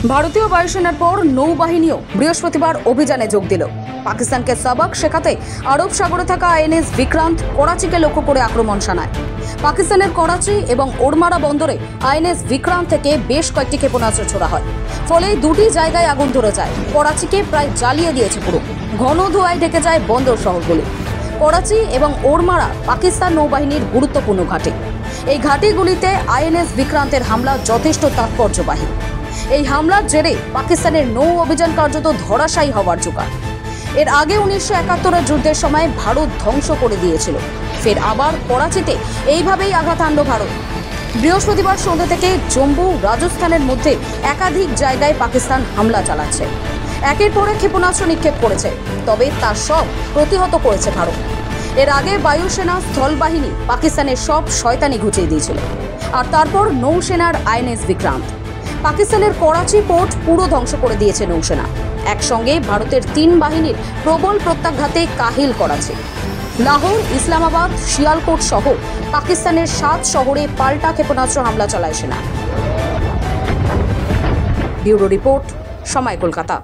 ভারতীয় বায়ুসেনার পর নৌবাহিনীও বৃহস্পতিবার অভিযানে যোগ দিল। পাকিস্তানকে সবক শেখাতে আরব সাগরে থাকা আইএনএস বিক্রান্ত করাচিকে লক্ষ্য করে আক্রমণ শানায়। পাকিস্তানের করাচি এবং ওরমারা বন্দরে আইএনএস বিক্রান্ত থেকে বেশ কয়েকটি ক্ষেপণাস্ত্র ছোড়া হয়। ফলে দুটি জায়গায় আগুন ধরে যায়। করাচিকে প্রায় জ্বালিয়ে দিয়েছে পুরো। ঘন ধোঁয়ায় ঢেকে যায় বন্দর শহরগুলি। করাচি এবং ওরমারা পাকিস্তান নৌবাহিনীর গুরুত্বপূর্ণ ঘাঁটি। এই ঘাঁটিগুলিতে আইএনএস বিক্রান্তের হামলা যথেষ্ট তাৎপর্যবাহী। এই হামলার জেরে পাকিস্তানের নৌ অভিযান কার্যত ধরাশায়ী হওয়ার জোগাড়। এর আগে 1971-এর যুদ্ধের সময় ভারত ধ্বংস করে দিয়েছিল। ফের আবার করাচিতে এইভাবেই আঘাত আনল ভারত। বৃহস্পতিবার সন্ধ্যা থেকে জম্মু রাজস্থানের মধ্যে একাধিক জায়গায় পাকিস্তান হামলা চালাচ্ছে। একের পর এক ক্ষেপণাস্ত্র নিক্ষেপ করেছে, তবে তা সব প্রতিহত করেছে ভারত। এর আগে বায়ুসেনা স্থলবাহিনী পাকিস্তানের সব শয়তানি ঘুচিয়ে দিয়েছিল, আর তারপর নৌসেনার আইএনএস বিক্রান্ত পাকিস্তানের করাচি পোর্ট পুরো ধ্বংস করে দিয়েছে নৌসেনা। একসঙ্গে ভারতের 3 বাহিনীর প্রবল প্রত্যাঘাতে কাহিল করাচি। লাহোর, ইসলামাবাদ, শিয়ালকোট সহ পাকিস্তানের 7 শহরে পাল্টা ক্ষেপণাস্ত্র হামলা চালায় সেনা। ব্যুরো রিপোর্ট, সময় কলকাতা।